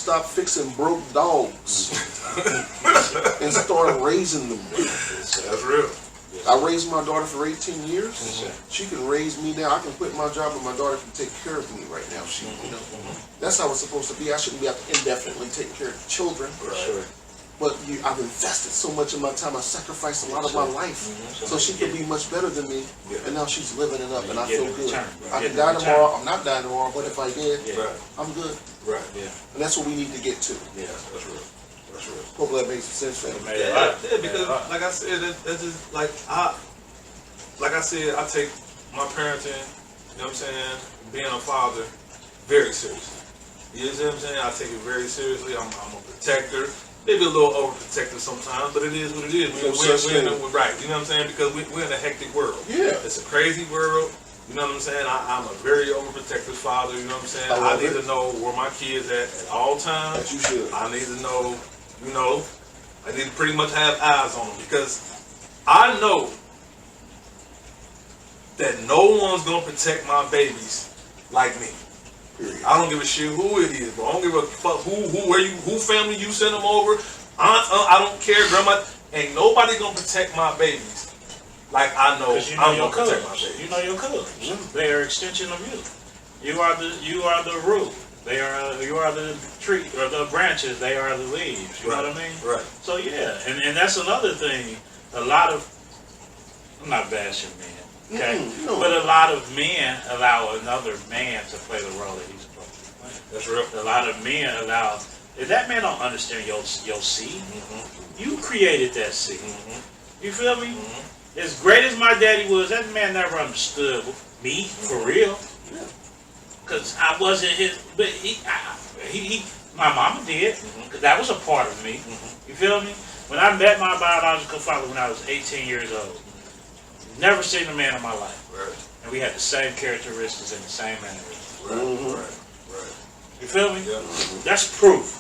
stop fixing broke dogs and start raising them. That's real. I raised my daughter for 18 years. She can raise me now. I can quit my job and my daughter can take care of me right now. She, you know, that's how it's supposed to be. I shouldn't be out indefinitely taking care of children. Right. But I've invested so much of my time. I sacrificed a lot of my life so she could be much better than me. And now she's living it up, and I feel good. I can die tomorrow. I'm not dying tomorrow, but if I did, I'm good. Right. And that's what we need to get to. Yeah, that's real. That's real. Hopefully that makes some sense, family. Yeah, because like I said, that's just like I said, I take my parenting, you know what I'm saying, being a father, very seriously. You know what I'm saying? I take it very seriously. I'm a protector. Maybe a little overprotective sometimes, but it is what it is. We're right, you know what I'm saying? Because we're in a hectic world. Yeah. It's a crazy world. You know what I'm saying? I'm a very overprotective father. You know what I'm saying? I need to know where my kids at all times. That you should. I need to know, you know, I need to pretty much have eyes on them because I know that no one's gonna protect my babies like me. Period. I don't give a shit who it is, bro. I don't give a fuck who family you send them over. I don't care, grandma. Ain't nobody gonna protect my babies like I know I'm gonna protect my babies. You know your cousins. They are extension of you. You are the root. You are the tree or the branches. They are the leaves. You know what I mean? Right. So yeah, and that's another thing. A lot of, I'm not bashing men. Okay, no. but a lot of men allow another man to play the role that he's supposed to play. That's real. A lot of men allow. If that man don't understand your seed, you created that seed. You feel me? As great as my daddy was, that man never understood me for real. Cause I wasn't his, but he my mama did. Cause that was a part of me. You feel me? When I met my biological father when I was 18 years old. Never seen a man in my life. Right. And we had the same characteristics and the same mannerisms. Right. You feel me? Yeah. That's proof.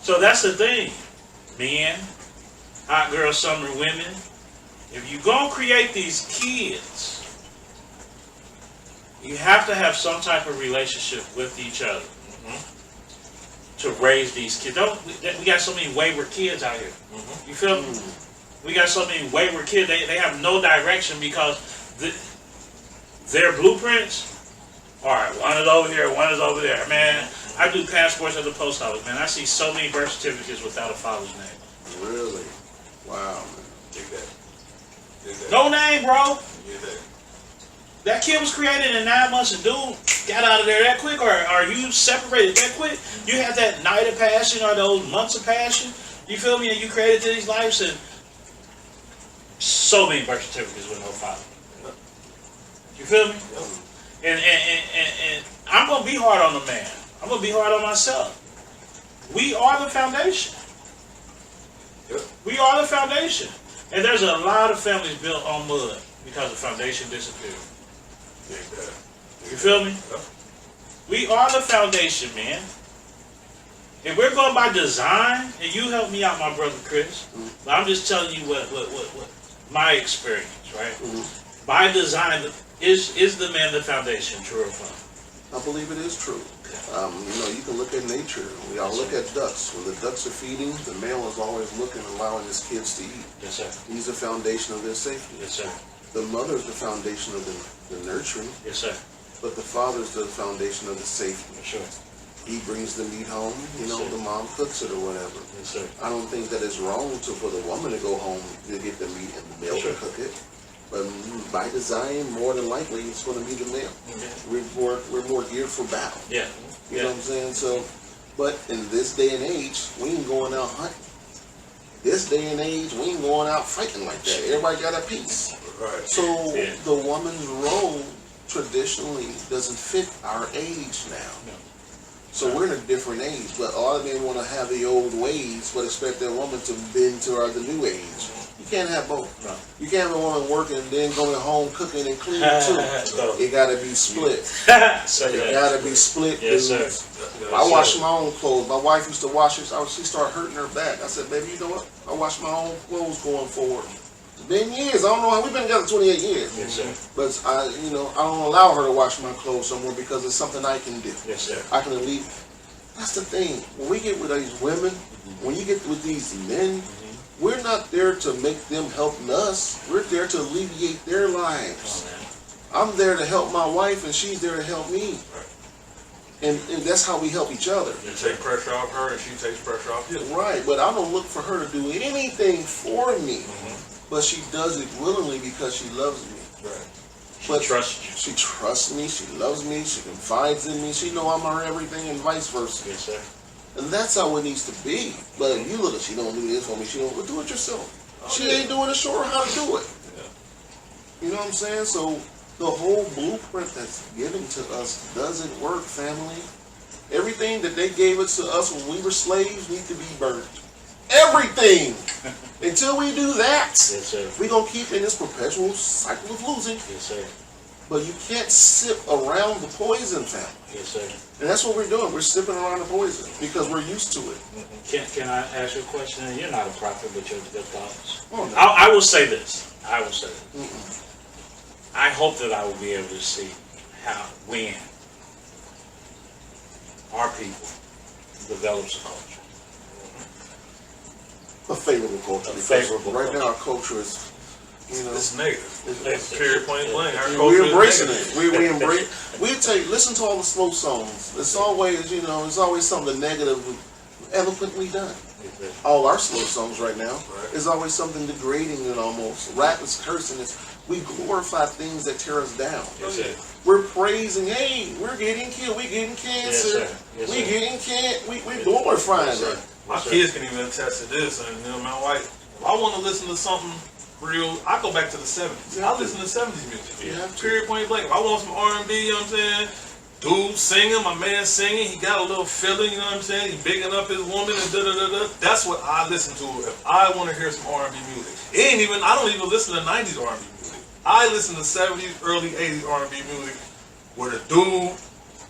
So that's the thing. Men, hot girls, summer women, if you're going to create these kids, you have to have some type of relationship with each other to raise these kids. We got so many wayward kids out here. You feel me? We got so many wayward kids. They have no direction because their blueprints are one is over here, one is over there. Man, I do passports at the post office. Man, I see so many birth certificates without a father's name. Really? Wow, man. Dig that. No name, bro. Dig that. That kid was created in 9 months and dude got out of there that quick, or are you separated that quick? You had that night of passion or those months of passion. You feel me? And you created these lives and so many birth certificates with no father. You feel me? And I'm gonna be hard on the man. I'm gonna be hard on myself. We are the foundation. We are the foundation. And there's a lot of families built on mud because the foundation disappeared. You feel me? We are the foundation, man. If we're going by design, and you help me out, my brother Chris, but I'm just telling you what my experience, right? By design, is the man the foundation, true or false? I believe it is true. You know, you can look at nature. We all look at ducks. When the ducks are feeding, the male is always looking, allowing his kids to eat. Yes, sir. He's the foundation of their safety. Yes, sir. The mother is the foundation of the nurturing, Yes, sir. but the father is the foundation of the safety. For sure. He brings the meat home, you know, the mom cooks it or whatever. Yes, sir. I don't think that it's wrong for the woman to go home to get the meat and the male to cook it. But by design, more than likely, it's going to be the male. We're more geared for battle. Yeah. You know what I'm saying? So, but in this day and age, we ain't going out hunting. This day and age, we ain't going out fighting like that. Everybody got a piece. Right. So the woman's role traditionally doesn't fit our age now. No. So we're in a different age, but a lot of men want to have the old ways, but expect their woman to bend to the new age. You can't have both. No. You can't have a woman working and then going home cooking and cleaning too. It got to be split. It got to be split. Yes, sir. I wash my own clothes. My wife used to wash it. She started hurting her back. I said, baby, you know what? I wash my own clothes going forward. It's been years. I don't know how we've been together 28 years. Yes, sir. But I don't allow her to wash my clothes somewhere because it's something I can do. Yes, sir. I can at least That's the thing. When we get with these women, when you get with these men, we're not there to make them help us. We're there to alleviate their lives. I'm there to help my wife, and she's there to help me. And that's how we help each other. You take pressure off her, and she takes pressure off you. Right, but I don't look for her to do anything for me. But she does it willingly because she loves me. Right. But She trusts you. She trusts me. She loves me. She confides in me. She know I'm her everything, and vice versa. Yes, sir. And that's how it needs to be. But if you look at, she don't do this for me. She don't. Well, do it yourself. She ain't doing it. Show her how to do it. You know what I'm saying? So the whole blueprint that's given to us doesn't work, family. Everything that they gave it to us when we were slaves needs to be burnt. Everything. Until we do that, Yes, sir. we're going to keep in this perpetual cycle of losing. Yes, sir. But you can't sip around the poison, family. Yes, sir. And that's what we're doing. We're sipping around the poison because we're used to it. Can I ask you a question? You're not a prophet, but you're good thoughts. Oh, no. I will say this. I will say this. Mm-mm. I hope that I will be able to see when our people develops a culture. A favorable culture. A because favorable right culture. now our culture is, you know, It's negative. it's- Period, point blank. Our culture we're is embracing negative. it. We embrace. We take listen to all the slow songs. It's always, you know, it's always something negative, eloquently done. All our slow songs right now is always something degrading and almost rap is cursing. It's we glorify things that tear us down. Yes, sir. We're praising, hey, we're getting killed, we getting cancer, Yes, sir. Yes, we sir. getting we glorifying Yes, sir. that. My Yes, sir. kids can even attest to this, and you know, my wife. If I want to listen to something real, I go back to the '70s. I listen to '70s music. You have to. Period, point blank. If I want some R&B, you know what I'm saying? Dude singing, my man singing, he got a little feeling, you know what I'm saying? He bigging up his woman and da-da-da-da. That's what I listen to if I want to hear some R&B music. I don't even listen to 90s R&B music. I listen to 70s, early 80s R&B music where the dude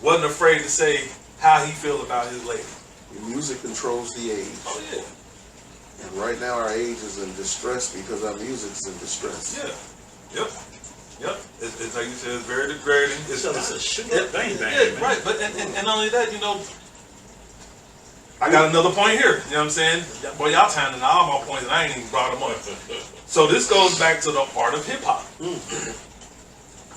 wasn't afraid to say how he feel about his lady. Music controls the age. Oh, yeah. And right now our age is in distress because our music's in distress. Yeah. Yep. Yep. It's like you said, it's very degrading. It's a shoot up bang bang, Yeah, man. right. But and not only that, you know, I got another point here. You know what I'm saying? Boy, y'all tying in all my points, and I ain't even brought them up. So this goes back to the art of hip hop.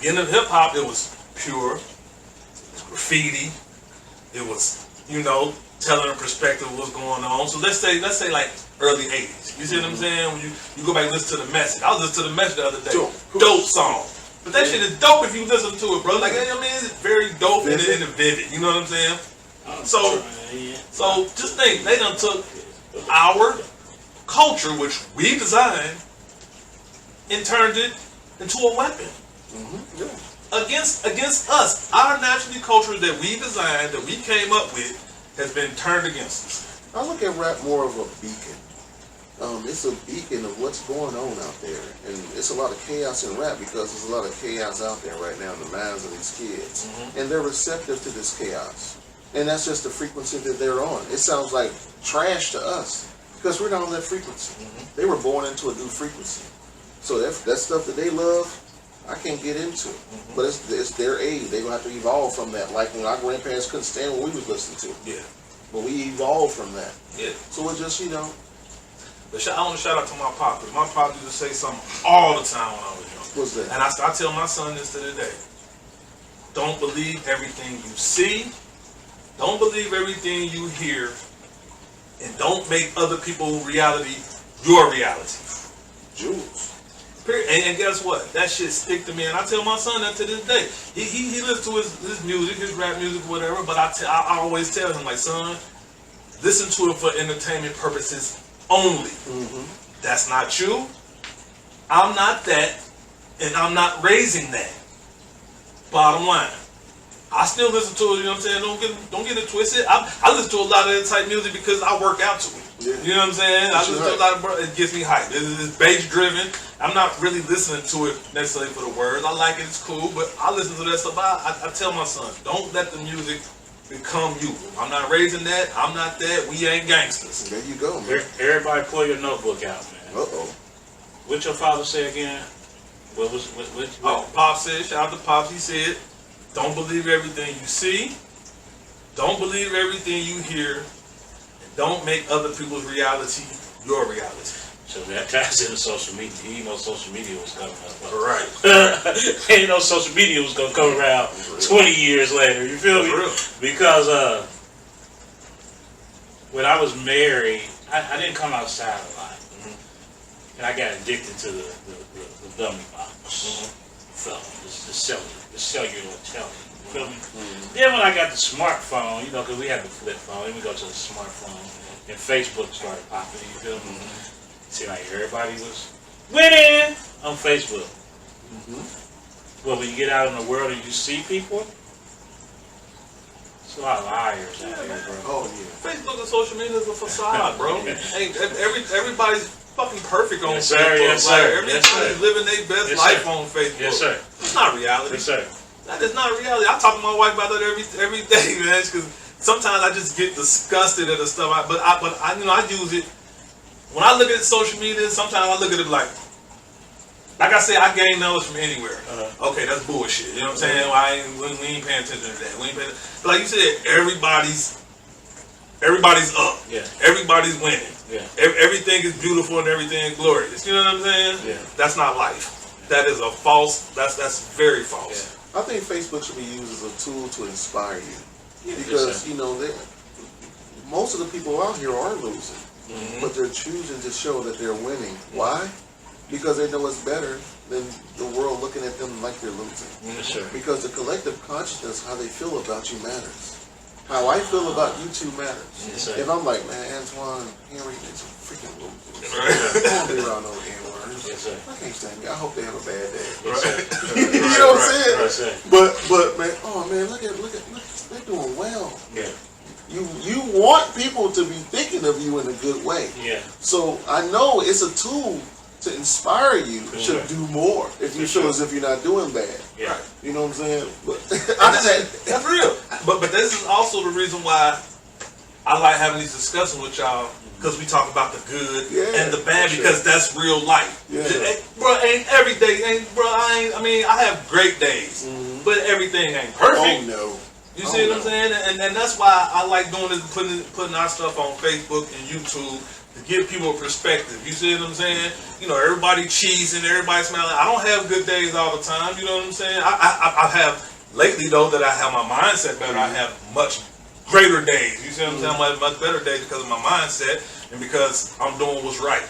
In the hip hop, it was pure, graffiti. It was, you know, telling a perspective of what's going on. So let's say like early 80s. You see what I'm saying? When you go back and listen to The Message. I was listening to The Message the other day. Dope song. But that shit is dope if you listen to it, bro. Like, I mean, it's very dope and vivid. You know what I'm saying? So just think, they done took our culture, which we designed, and turned it into a weapon against us. Our natural culture that we designed, that we came up with, has been turned against us. I look at rap more of a beacon. It's a beacon of what's going on out there. And it's a lot of chaos in rap because there's a lot of chaos out there right now in the minds of these kids. And they're receptive to this chaos. And that's just the frequency that they're on. It sounds like trash to us because we're not on that frequency. They were born into a new frequency. So that stuff that they love, I can't get into. But it's their age. They're going to have to evolve from that. Like when our grandparents couldn't stand what we was listening to. Yeah. But we evolved from that. Yeah. So it's just, you know. But I want to shout out to my pop, because my pop used to say something all the time when I was young. What's that? And I tell my son this to this day. Don't believe everything you see. Don't believe everything you hear. And don't make other people's reality your reality. Jewels. Period. And guess what? That shit stick to me. And I tell my son that to this day. He listens to his music, his rap music, whatever. But I always tell him, like, son, listen to it for entertainment purposes only. That's not you. I'm not that. And I'm not raising that. Bottom line. I still listen to it, you know what I'm saying? Don't get it twisted. I listen to a lot of that type music because I work out to it. Yeah. You know what I'm saying? I listen to a lot of it gets me hyped. It's bass driven. I'm not really listening to it necessarily for the words. I like it, it's cool, but I listen to that stuff. I tell my son, don't let the music become you. I'm not raising that. I'm not that. We ain't gangsters. There you go, man. Everybody pull your notebook out, man. Uh-oh. What your father say again? What? Oh, Pop said, shout out to Pops, he said, don't believe everything you see, Don't believe everything you hear, and don't make other people's reality your reality. So that ties into social media. He didn't know social media was coming up. Right. He didn't know social media was gonna come around 20 years later. You feel me? For real. Because when I was married, I didn't come outside a lot, and I got addicted to the dummy box. So the cellular telephone. You feel me? Then when I got the smartphone, you know, because we had the flip phone, then we go to the smartphone, and Facebook started popping. You feel me? Seemed like everybody was winning on Facebook. Well, when you get out in the world and you see people, it's a lot of liars out here, bro. Oh yeah. Facebook and social media is a facade, bro. Ain't everybody's fucking perfect on Yes, sir. Facebook. Yes, sir. Everybody's Yes, sir. living their best Yes, life sir. on Facebook. Yes, sir. It's not reality. Yes, sir. That is not reality. I talk to my wife about that every day, man. Because sometimes I just get disgusted at the stuff. But I use it when I look at social media. Sometimes I look at it like I said, I gain knowledge from anywhere. Okay, that's bullshit. You know what I'm saying? We ain't paying attention to that. But like you said, everybody's up. Yeah. Everybody's winning. Yeah. Everything is beautiful and everything is glorious. You know what I'm saying? Yeah. That's not life. That is a false. That's very false. I think Facebook should be used as a tool to inspire you, Yes, because sir. you know most of the people out here are losing, but they're choosing to show that they're winning. Why? Because they know it's better than the world looking at them like they're losing. Yes, sir. Because the collective consciousness, how they feel about you matters. How I feel about you too matters. Yes, sir. If I'm like, man, Antoine, Henry, they're some freaking losers. Right. I don't be around no N-words. Yes, sir. I can't stand it. I hope they have a bad day. Yes, sir. You know what I'm saying? Yes, sir. But man, oh man, look, they're doing well. Yeah. You want people to be thinking of you in a good way. Yeah. So I know it's a tool to inspire you to sure. do more if you For feel sure. as if you're not doing bad. Yeah. Right. You know what I'm saying? But That's real. But this is also the reason why I like having these discussions with y'all, because we talk about the good and the bad, sure. because that's real life. Yeah. Bro, ain't every day, I have great days, but everything ain't perfect. oh no. You see what I'm saying? And that's why I like doing this, putting our stuff on Facebook and YouTube to give people a perspective. You see what I'm saying? You know, everybody cheesing, everybody smiling. I don't have good days all the time. You know what I'm saying? I have lately though that I have my mindset better. I have much greater days. You see what I'm saying? I have much better days because of my mindset and because I'm doing what's right.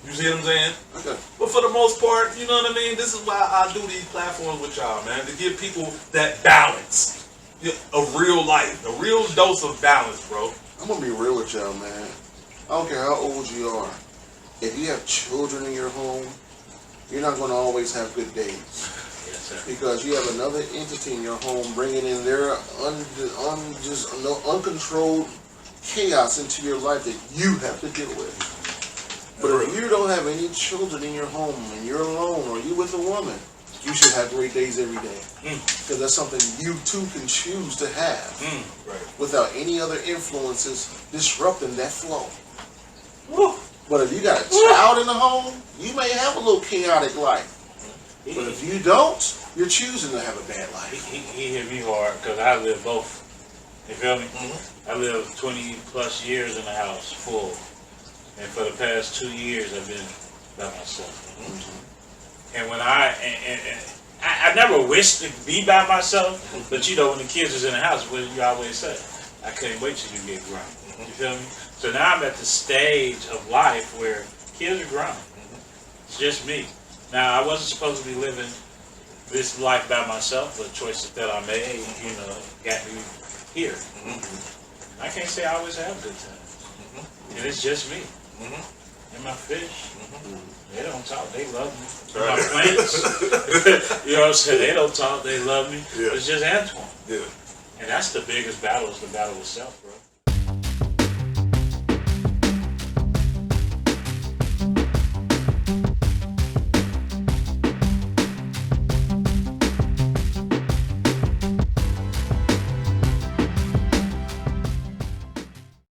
You see what I'm saying? Okay. But for the most part, you know what I mean? This is why I do these platforms with y'all, man, to give people that balance of real life, a real dose of balance, bro. I'm gonna be real with y'all, man. I don't care how old you are. If you have children in your home, you're not gonna always have good days. Yes, sir. Because you have another entity in your home bringing in their uncontrolled chaos into your life that you have to deal with. But if you don't have any children in your home and you're alone or you're with a woman, you should have great days every day. Because that's something you too can choose to have Right. without any other influences disrupting that flow. Woo. But if you got a child in the home, you may have a little chaotic life. But if you don't, you're choosing to have a bad life. He hit me hard because I live both. You feel me? I lived 20 plus years in the house full. And for the past 2 years, I've been by myself. And when I never wished to be by myself, but you know, when the kids was in the house, what you always say, I can't wait till you get grown. You feel me? So now I'm at the stage of life where kids are grown. It's just me. Now, I wasn't supposed to be living this life by myself, but choices that I made, you know, got me here. I can't say I always have good times. And it's just me. And my fish. They don't talk, they love me. My plants, you know what I'm saying? They don't talk, they love me. Yeah. It's just Antoine. Yeah. And that's the biggest battle, is the battle with self, bro.